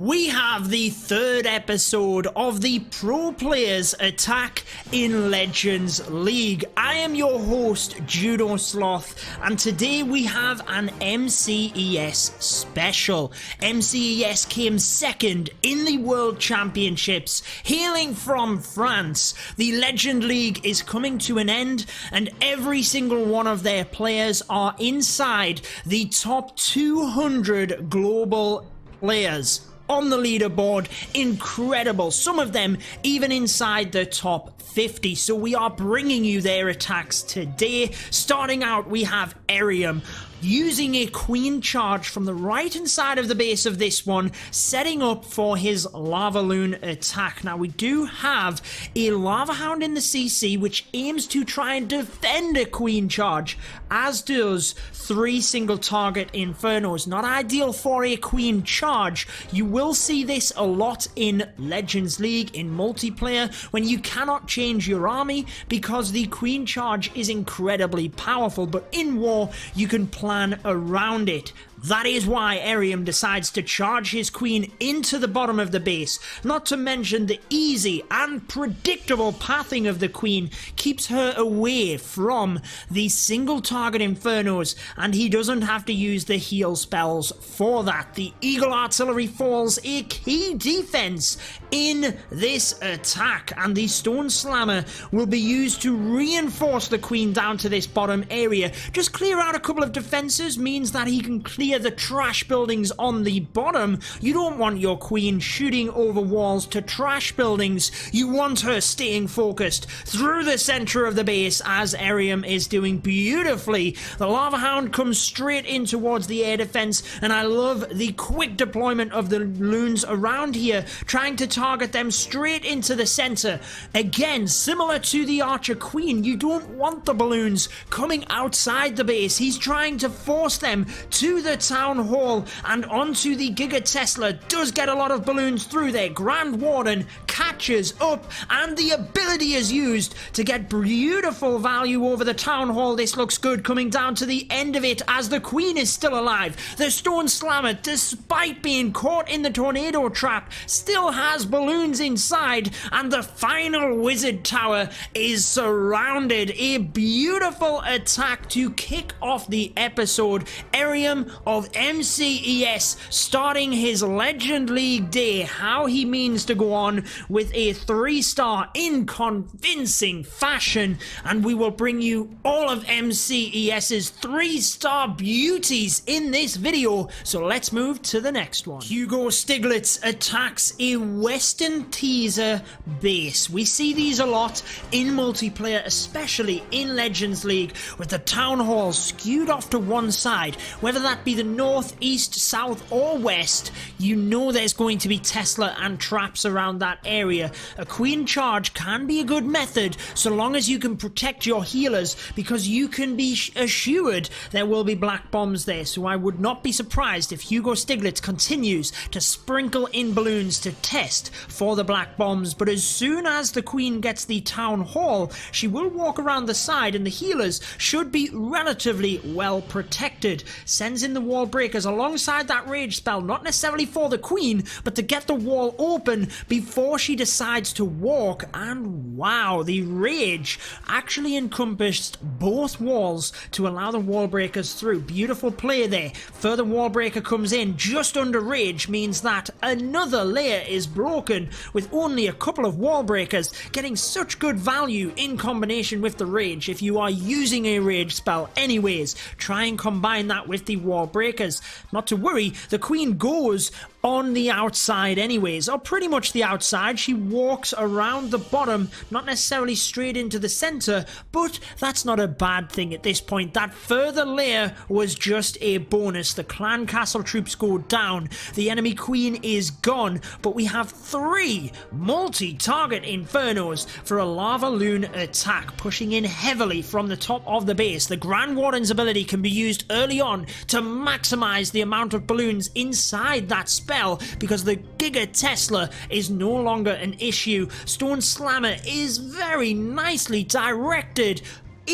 We have the third episode of the Pro Players Attack in Legends League. I am your host, Judo Sloth, and today we have an MCES special. MCES came second in the World Championships, hailing from France. The Legend League is coming to an end, and every single one of their players are inside the top 200 global players on the leaderboard. Incredible. Some of them even inside the top 50. So we are bringing you their attacks today. Starting out, we have Areum using a queen charge from the right hand side of the base of this one, setting up for his LavaLoon attack. Now we do have a Lava Hound in the CC which aims to try and defend a queen charge, as does 3 single target Infernos. Not ideal for a queen charge. You will see this a lot in Legends League, in multiplayer, when you cannot change your army because the queen charge is incredibly powerful, but in war you can plan around it. That is why Areum decides to charge his queen into the bottom of the base. Not to mention the easy and predictable pathing of the queen keeps her away from the single target Infernos, and he doesn't have to use the heal spells for that. The Eagle Artillery falls a key defense in this attack, and the Stone Slammer will be used to reinforce the queen down to this bottom area. Just clear out a couple of defenses means that he can clear the trash buildings on the bottom. You don't want your queen shooting over walls to trash buildings. You want her staying focused through the center of the base, as Areum is doing beautifully. The Lava Hound comes straight in towards the air defense, and I love the quick deployment of the loons around here, trying to target them straight into the center. Again, similar to the Archer Queen, you don't want the balloons coming outside the base. He's trying to force them to the town hall and onto the Giga Tesla. Does get a lot of balloons through there. Grand Warden catches up, and the ability is used to get beautiful value over the town hall. This looks good coming down to the end of it as the queen is still alive. The Stone Slammer, despite being caught in the tornado trap, still has balloons inside, and the final wizard tower is surrounded. A beautiful attack to kick off the episode. Areum of MCES starting his Legend League day. How he means to go on with a 3-star in convincing fashion, and we will bring you all of MCES's 3-star beauties in this video. So let's move to the next one. Hugo Stiglitz attacks a Western teaser base. We see these a lot in multiplayer, especially in Legends League, with the town hall skewed off to one side. Whether that be the north, east, south or west, you know there's going to be Tesla and traps around that area. A queen charge can be a good method so long as you can protect your healers, because you can be assured there will be black bombs there. So I would not be surprised if Hugo Stiglitz continues to sprinkle in balloons to test for the black bombs. But as soon as the queen gets the town hall, she will walk around the side, and the healers should be relatively well protected. Sends in the wall breakers alongside that rage spell, not necessarily for the queen, but to get the wall open before she decides to walk. And wow, the rage actually encompassed both walls to allow the wall breakers through. Beautiful play there. Further wall breaker comes in just under rage, means that another layer is broken with only a couple of wall breakers, getting such good value in combination with the rage. If you are using a rage spell anyways, try and combine that with the wall breakers. Not to worry, the queen goes on the outside anyways, or pretty much the outside. She walks around the bottom, not necessarily straight into the center, but that's not a bad thing at this point. That further layer was just a bonus. The clan castle troops go down, the enemy queen is gone, but we have 3 multi-target Infernos for a LavaLoon attack, pushing in heavily from the top of the base. The Grand Warden's ability can be used early on to maximize the amount of balloons inside that space spell because the Giga Tesla is no longer an issue. Stone Slammer is very nicely directed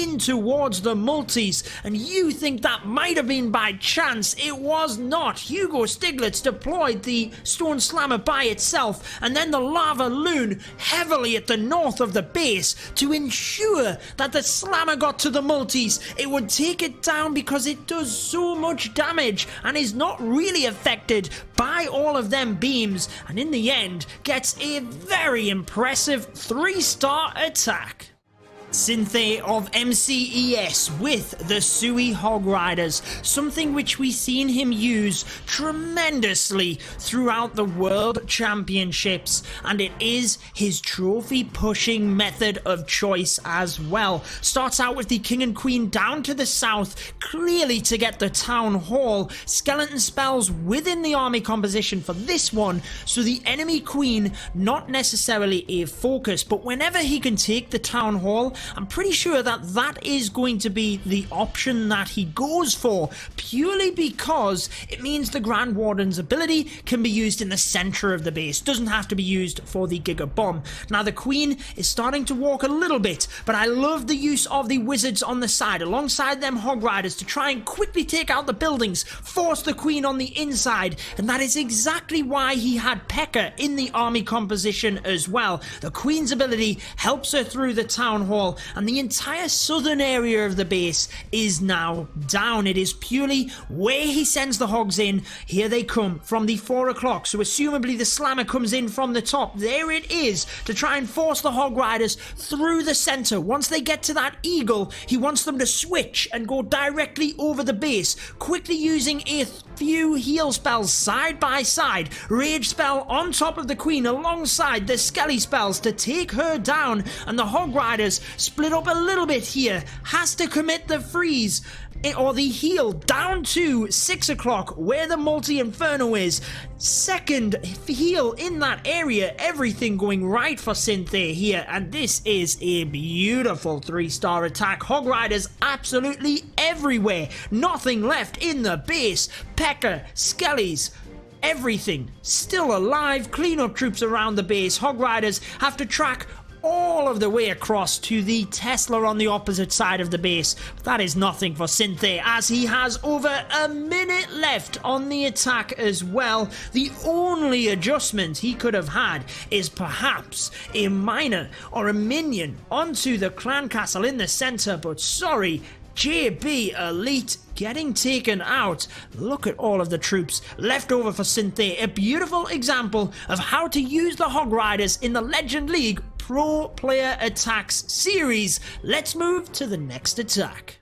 in towards the multis, and you think that might have been by chance. It was not. Hugo Stiglitz deployed the Stone Slammer by itself, and then the LavaLoon heavily at the north of the base to ensure that the Slammer got to the multis. It would take it down because it does so much damage and is not really affected by all of them beams, and in the end gets a very impressive 3-star attack. Cynthy of MCES with the Sui Hog Riders, something which we've seen him use tremendously throughout the World Championships, and it is his trophy pushing method of choice as well. Starts out with the King and Queen down to the south, clearly to get the Town Hall. Skeleton spells within the army composition for this one, so the enemy Queen not necessarily a focus, but whenever he can take the Town Hall, I'm pretty sure that that is going to be the option that he goes for, purely because it means the Grand Warden's ability can be used in the center of the base, doesn't have to be used for the Giga Bomb. Now the Queen is starting to walk a little bit, but I love the use of the Wizards on the side alongside them Hog Riders to try and quickly take out the buildings, force the Queen on the inside, and that is exactly why he had P.E.K.K.A. in the army composition as well. The Queen's ability helps her through the Town Hall, and the entire southern area of the base is now down. It is purely where he sends the hogs in. Here they come from the 4 o'clock, so assumably the Slammer comes in from the top. There it is, to try and force the Hog Riders through the center. Once they get to that eagle, he wants them to switch and go directly over the base, quickly using a few heal spells side by side. Rage spell on top of the Queen alongside the Skelly spells to take her down, and the Hog Riders split up a little bit here. Has to commit the freeze or the heal down to 6 o'clock where the multi-inferno is. Second heal in that area. Everything going right for Cynthy here, and this is a beautiful 3-star attack. Hog Riders absolutely everywhere, nothing left in the base. P.E.K.K.A, Skellies, everything still alive. Cleanup troops around the base. Hog Riders have to track all of the way across to the Tesla on the opposite side of the base. But that is nothing for Cynthy, as he has over a minute left on the attack as well. The only adjustment he could have had is perhaps a miner or a minion onto the clan castle in the center, but sorry, JB Elite getting taken out. Look at all of the troops left over for Cynthy. A beautiful example of how to use the Hog Riders in the Legend League Pro Player Attacks series. Let's move to the next attack.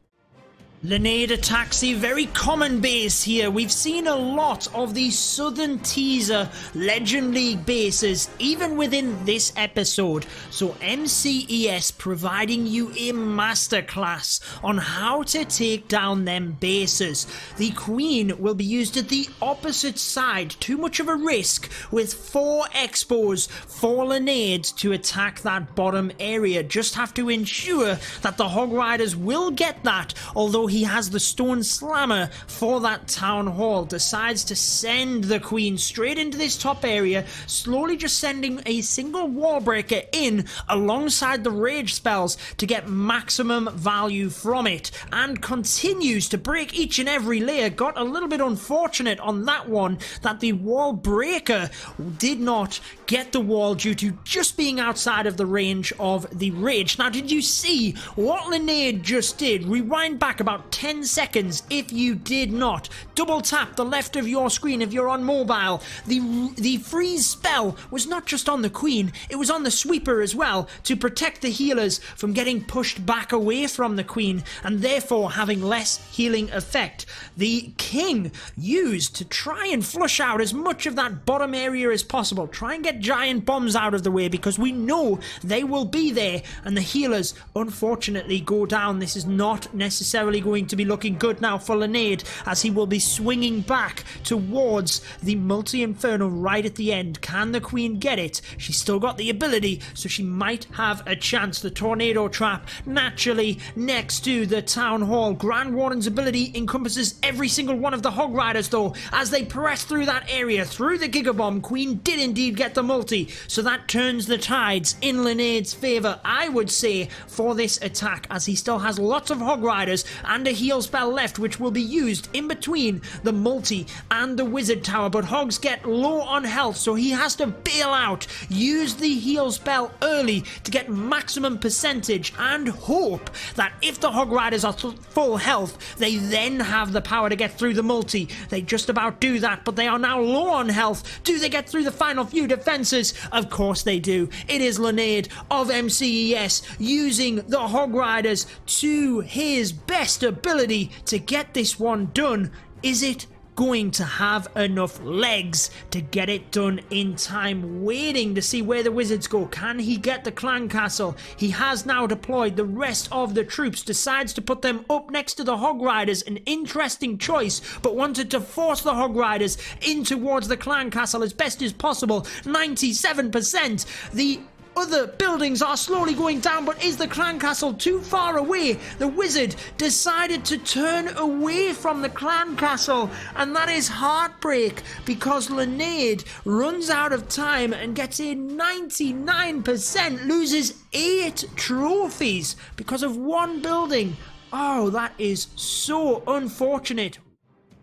LearnAid attacks a very common base here. We've seen a lot of the Southern Teaser Legend League bases, even within this episode. So MCES providing you a masterclass on how to take down them bases. The Queen will be used at the opposite side. Too much of a risk with 4 expos for LearnAid to attack that bottom area. Just have to ensure that the Hog Riders will get that, although he has the Stone Slammer for that Town Hall. Decides to send the Queen straight into this top area, slowly just sending a single wall breaker in alongside the rage spells to get maximum value from it, and continues to break each and every layer. Got a little bit unfortunate on that one that the wall breaker did not get the wall due to just being outside of the range of the rage. Now, did you see what LearnAid just did? Rewind back about 10 seconds if you did not. Double tap the left of your screen if you're on mobile. The freeze spell was not just on the Queen, it was on the sweeper as well, to protect the healers from getting pushed back away from the Queen and therefore having less healing effect. The King used to try and flush out as much of that bottom area as possible. Try and get giant bombs out of the way because we know they will be there, and the healers unfortunately go down. This is not necessarily going to be looking good now for LearnAid, as he will be swinging back towards the multi-inferno right at the end. Can the queen get it? She's still got the ability, so she might have a chance. The tornado trap naturally next to the town hall. Grand Warden's ability encompasses every single one of the Hog Riders though, as they press through that area, through the Gigabomb. Queen did indeed get the multi, so that turns the tides in LearnAid's favour, I would say, for this attack, as he still has lots of Hog Riders and a heal spell left, which will be used in between the multi and the wizard tower. But Hogs get low on health, so he has to bail out, use the heal spell early to get maximum percentage, and hope that if the Hog Riders are full health, they then have the power to get through the multi. They just about do that, but they are now low on health. Do they get through the final few defenses? Of course they do. It is LearnAid of MCES using the Hog Riders to his best ability to get this one done. Is it going to have enough legs to get it done in time? Waiting to see where the wizards go. Can he get the clan castle? He has now deployed the rest of the troops, decides to put them up next to the Hog Riders. An interesting choice, but wanted to force the Hog Riders in towards the clan castle as best as possible. 97%. The other buildings are slowly going down, but is the clan castle too far away? The wizard decided to turn away from the clan castle, and that is heartbreak, because LearnAid runs out of time and gets a 99%, loses 8 trophies because of one building. Oh, that is so unfortunate.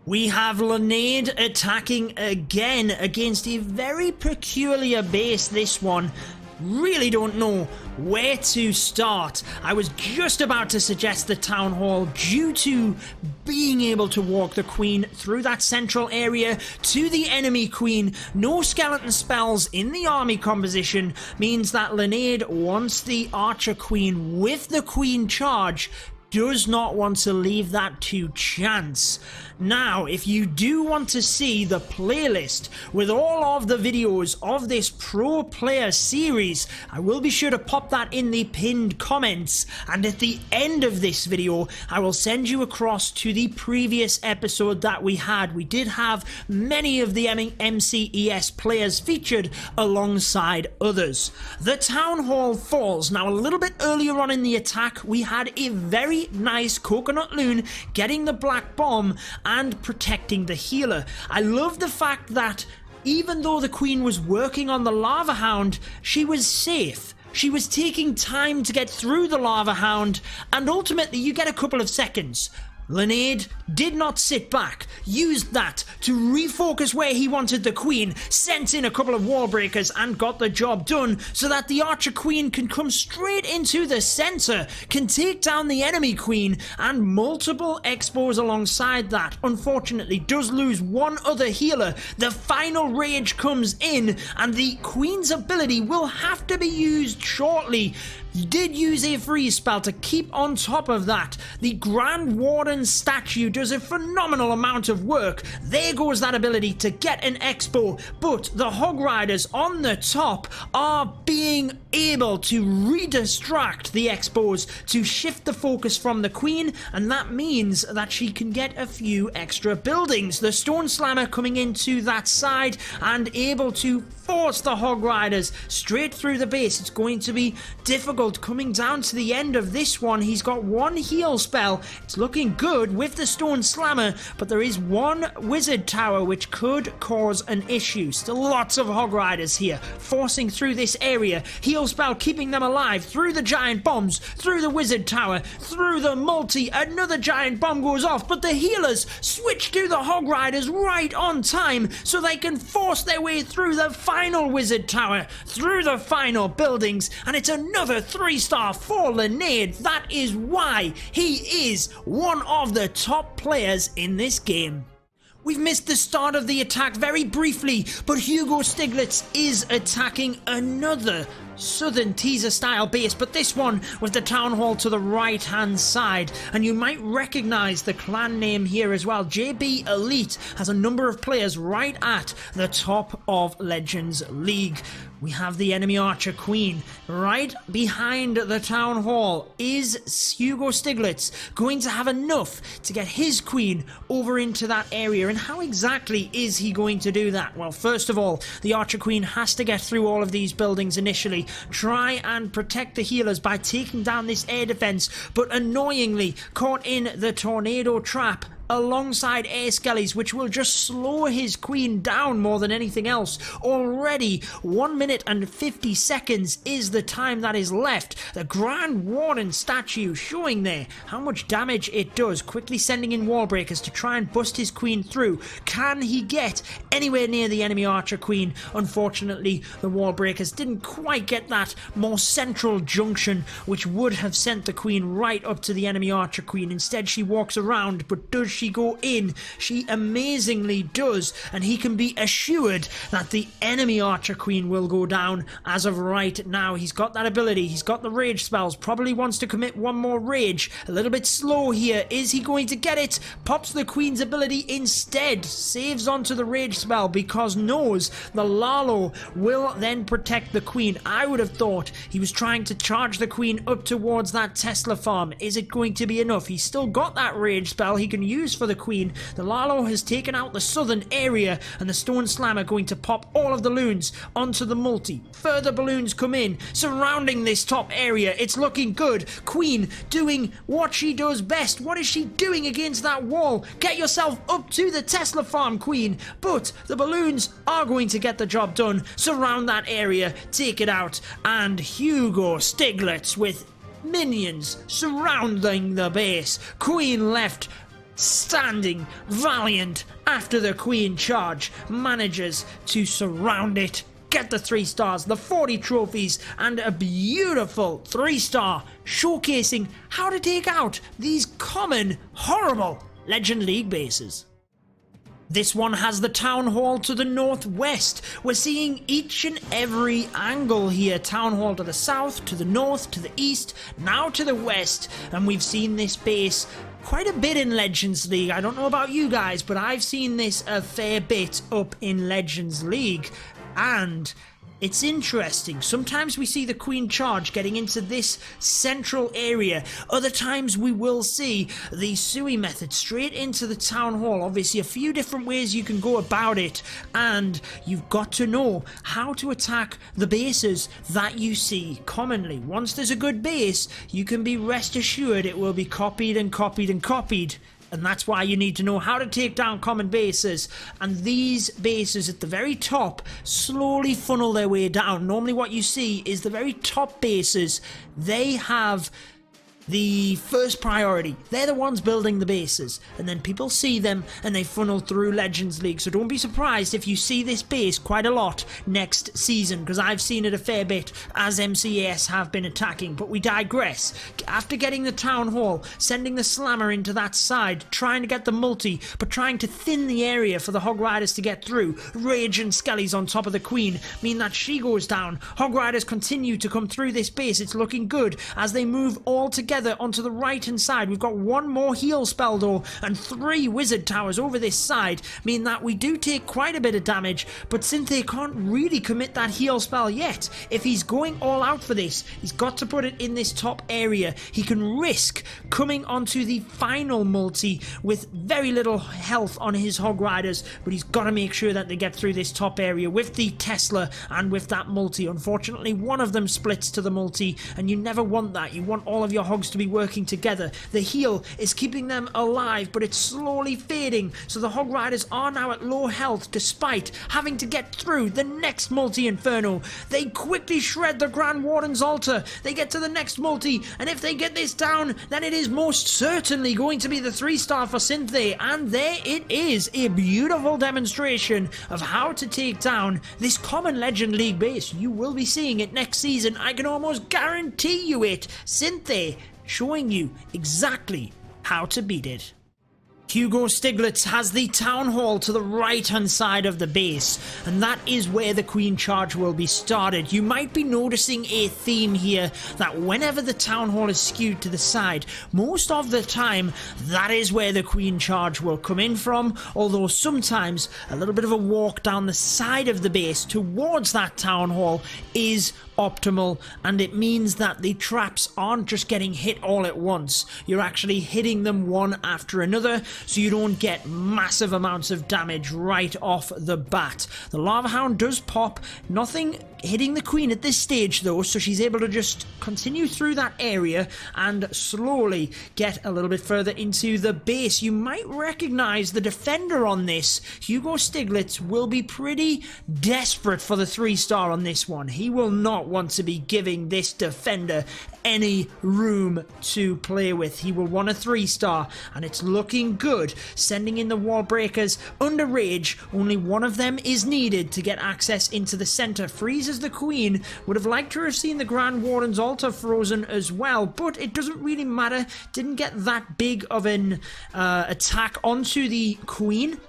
We have LearnAid attacking again against a very peculiar base, this one. Really don't know where to start. I was just about to suggest the town hall, due to being able to walk the queen through that central area to the enemy queen. No skeleton spells in the army composition means that LearnAid wants the archer queen with the queen charge, does not want to leave that to chance. Now, if you do want to see the playlist with all of the videos of this pro player series, I will be sure to pop that in the pinned comments, and at the end of this video I will send you across to the previous episode that we had. We did have many of the MCES players featured alongside others. The town hall falls. Now, a little bit earlier on in the attack, we had a very nice coconut loon getting the black bomb and protecting the healer. I love the fact that even though the queen was working on the lava hound, she was safe. She was taking time to get through the lava hound, and ultimately you get a couple of seconds. LearnAid did not sit back, used that to refocus where he wanted the queen, sent in a couple of wall breakers and got the job done so that the archer queen can come straight into the center, can take down the enemy queen, and multiple expos alongside that. Unfortunately does lose one other healer. The final rage comes in, and the queen's ability will have to be used shortly. He did use a freeze spell to keep on top of that. The Grand Warden statue does a phenomenal amount of work. There goes that ability to get an expo, but the Hog Riders on the top are being able to redistract the expos to shift the focus from the queen, and that means that she can get a few extra buildings. The Stone Slammer coming into that side and able to force the Hog Riders straight through the base. It's going to be difficult coming down to the end of this one. He's got one heal spell. It's looking good with the Stone Slammer, but there is one wizard tower which could cause an issue. Still lots of Hog Riders here forcing through this area. Heal spell keeping them alive through the giant bombs, through the wizard tower, through the multi. Another giant bomb goes off, but the healers switch to the Hog Riders right on time so they can force their way through the final wizard tower, through the final buildings, and it's another 3-star for LearnAid. That is why he is one of the top players in this game. We've missed the start of the attack very briefly, but Hugo Stiglitz is attacking another southern teaser style base, but this one with the town hall to the right hand side, and you might recognize the clan name here as well. JB Elite has a number of players right at the top of Legends League. We have the enemy archer queen. Right behind the town hall is Hugo Stiglitz going to have enough to get his queen over into that area. And how exactly is he going to do that? Well, first of all, the archer queen has to get through all of these buildings initially, try and protect the healers by taking down this air defense, but annoyingly caught in the tornado trap alongside air skellies, which will just slow his queen down more than anything else. Already 1 minute and 50 seconds is the time that is left. The Grand Warden statue showing there how much damage it does, quickly sending in wall breakers to try and bust his queen through. Can he get anywhere near the enemy archer queen? Unfortunately, the wall breakers didn't quite get that more central junction, which would have sent the queen right up to the enemy archer queen. Instead, she walks around, but does she go in? She amazingly does, and he can be assured that the enemy archer queen will go down as of right now. He's got that ability, he's got the rage spells, probably wants to commit one more rage. A little bit slow here. Is he going to get it? Pops the queen's ability instead, saves onto the rage spell because knows the Lalo will then protect the queen. I would have thought he was trying to charge the queen up towards that Tesla farm. Is it going to be enough? He's still got that rage spell he can use for the queen. The Lalo has taken out the southern area, and the Stone Slammer going to pop all of the loons onto the multi. Further balloons come in, surrounding this top area. It's looking good. Queen doing what she does best. What is she doing against that wall? Get yourself up to the Tesla farm, Queen. But the balloons are going to get the job done. Surround that area, take it out, and Hugo Stiglitz with minions surrounding the base. Queen left standing valiant after the queen charge, manages to surround it, get the 3 stars, the 40 trophies, and a beautiful 3-star showcasing how to take out these common, horrible Legend League bases. This one has the town hall to the northwest. We're seeing each and every angle here. Town hall to the south, to the north, to the east, now to the west. And we've seen this base quite a bit in Legends League. I don't know about you guys, but I've seen this a fair bit up in Legends League. And it's interesting. Sometimes we see the queen charge getting into this central area. Other times we will see the Sui method straight into the town hall. Obviously a few different ways you can go about it, and you've got to know how to attack the bases that you see commonly. Once there's a good base, you can be rest assured it will be copied and copied and copied. And that's why you need to know how to take down common bases. And these bases at the very top slowly funnel their way down. Normally what you see is the very top bases, they have the first priority. They're the ones building the bases, and then people see them and they funnel through Legends League. So don't be surprised if you see this base quite a lot next season, because I've seen it a fair bit as MCES have been attacking. But we digress. After getting the town hall, sending the slammer into that side, trying to get the multi, but trying to thin the area for the Hog Riders to get through. Rage and Skellies on top of the queen mean that she goes down. Hog Riders continue to come through this base. It's looking good as they move all together onto the right hand side. We've got 1 more heal spell though, and 3 wizard towers over this side, mean that we do take quite a bit of damage, but Cynthy can't really commit that heal spell yet. If he's going all out for this, he's got to put it in this top area. He can risk coming onto the final multi with very little health on his Hog Riders, but he's got to make sure that they get through this top area with the Tesla and with that multi. Unfortunately, one of them splits to the multi, and you never want that. You want all of your hogs to be working together. The heal is keeping them alive, but it's slowly fading, so the Hog Riders are now at low health despite having to get through the next multi-inferno. They quickly shred the Grand Warden's altar. They get to the next multi, and if they get this down, then it is most certainly going to be the 3-star for Cynthy, and there it is, a beautiful demonstration of how to take down this common Legend League base. You will be seeing it next season, I can almost guarantee you it. Cynthy showing you exactly how to beat it. Hugo Stiglitz has the town hall to the right hand side of the base, and that is where the queen charge will be started. You might be noticing a theme here that whenever the town hall is skewed to the side, most of the time that is where the queen charge will come in from, although sometimes a little bit of a walk down the side of the base towards that town hall is optimal, and it means that the traps aren't just getting hit all at once. You're actually hitting them one after another, so you don't get massive amounts of damage right off the bat. The Lava Hound does pop, nothing hitting the queen at this stage though, so she's able to just continue through that area and slowly get a little bit further into the base. You might recognize the defender on this. Hugo Stiglitz will be pretty desperate for the 3-star on this one. He will not want to be giving this defender any room to play with. He will want a 3-star, and it's looking good. Sending in the wall breakers under rage. Only one of them is needed to get access into the center. Freezes the queen. Would have liked to have seen the Grand Warden's altar frozen as well, but it doesn't really matter. Didn't get that big of an attack onto the queen.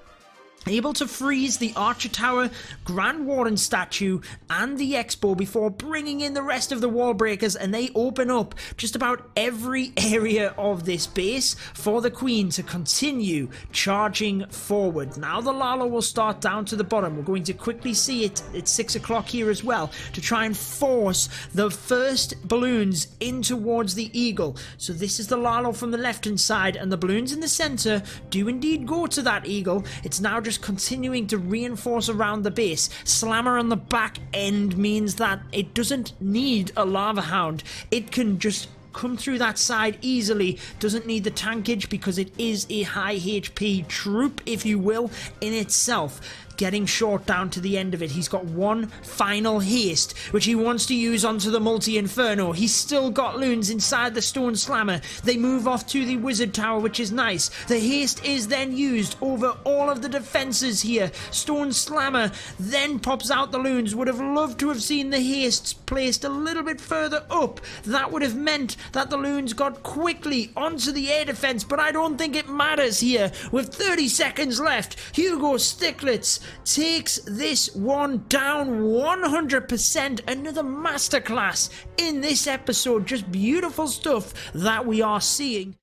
Able to freeze the Archer Tower, Grand Warden statue, and the Expo before bringing in the rest of the wall breakers, and they open up just about every area of this base for the Queen to continue charging forward. Now the Lala will start down to the bottom. We're going to quickly see it at 6 o'clock here as well to try and force the first balloons in towards the Eagle. So this is the Lala from the left hand side, and the balloons in the center do indeed go to that Eagle. It's now just continuing to reinforce around the base. Slammer on the back end means that it doesn't need a Lava Hound. It can just come through that side easily. Doesn't need the tankage because it is a high HP troop, if you will, in itself. Getting short down to the end of it. He's got one final haste, which he wants to use onto the multi-inferno. He's still got loons inside the stone slammer. They move off to the wizard tower, which is nice. The haste is then used over all of the defenses here. Stone slammer then pops out the loons. Would have loved to have seen the hastes placed a little bit further up. That would have meant that the loons got quickly onto the air defense, but I don't think it matters here. With 30 seconds left, Hugo Stiglitz takes this one down 100%. Another masterclass in this episode. Just beautiful stuff that we are seeing.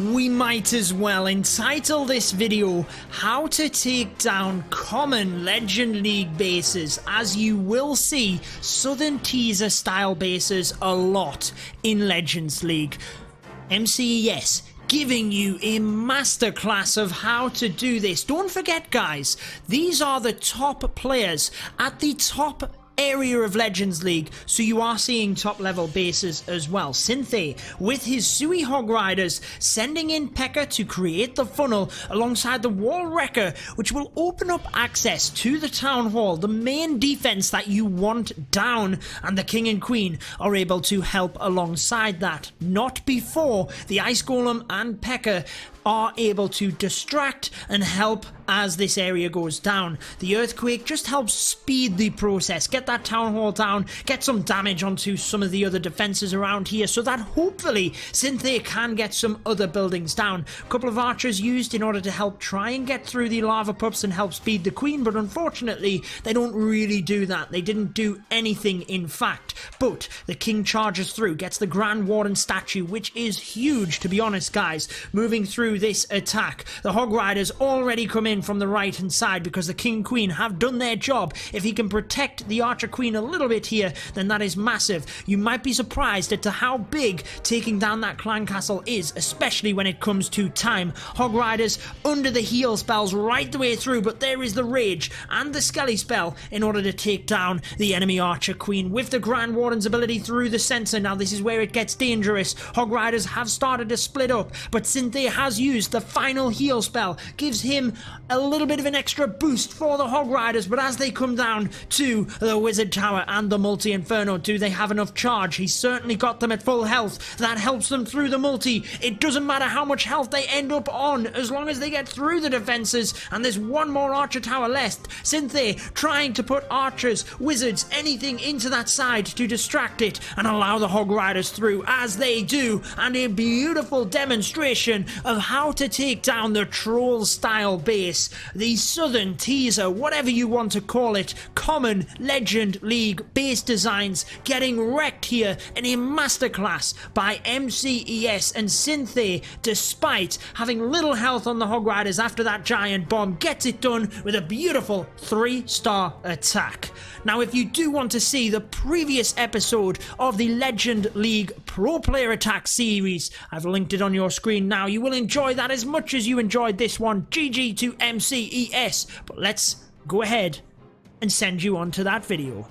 We might as well entitle this video How to Take Down Common Legend League Bases, as you will see Southern Teaser style bases a lot in Legends League. MCES giving you a masterclass of how to do this. Don't forget, guys, these are the top players at the top area of Legends League, so you are seeing top level bases as well. Cynthy with his Sui Hog Riders sending in P.E.K.K.A to create the funnel alongside the Wall Wrecker, which will open up access to the Town Hall, the main defense that you want down, and the King and Queen are able to help alongside that. Not before the Ice Golem and P.E.K.K.A are able to distract and help as this area goes down. The Earthquake just helps speed the process, get that Town Hall down, get some damage onto some of the other defenses around here so that hopefully Cynthy can get some other buildings down. A couple of archers used in order to help try and get through the lava pups and help speed the Queen, but unfortunately they don't really do that. They didn't do anything in fact, but the King charges through, gets the Grand Warden statue, which is huge to be honest, guys, moving through this attack. The Hog Riders already come in from the right hand side because the King and Queen have done their job. If he can protect the Archer Queen a little bit here, then that is massive. You might be surprised as to how big taking down that clan castle is, especially when it comes to time. Hog Riders under the heal spells right the way through, but there is the rage and the Skelly spell in order to take down the enemy Archer Queen with the Grand Warden's ability through the center. Now this is where it gets dangerous. Hog Riders have started to split up, but Cynthy has used the final heal spell, gives him a little bit of an extra boost for the Hog Riders, but as they come down to the Wizard Tower and the Multi-Inferno, do they have enough charge? He's certainly got them at full health. That helps them through the multi. It doesn't matter how much health they end up on, as long as they get through the defenses, and there's one more Archer Tower left. Cynthy trying to put archers, wizards, anything into that side to distract it and allow the Hog Riders through, as they do, and a beautiful demonstration of how to take down the troll style base, the southern teaser, whatever you want to call it, common Legend League base designs getting wrecked here in a masterclass by MCES and Cynthy, despite having little health on the Hog Riders after that giant bomb, gets it done with a beautiful 3-star attack. Now, if you do want to see the previous episode of the Legend League Pro Player Attack series, I've linked it on your screen now. You will enjoy that as much as you enjoyed this one. GG to MCES. But let's go ahead and send you on to that video.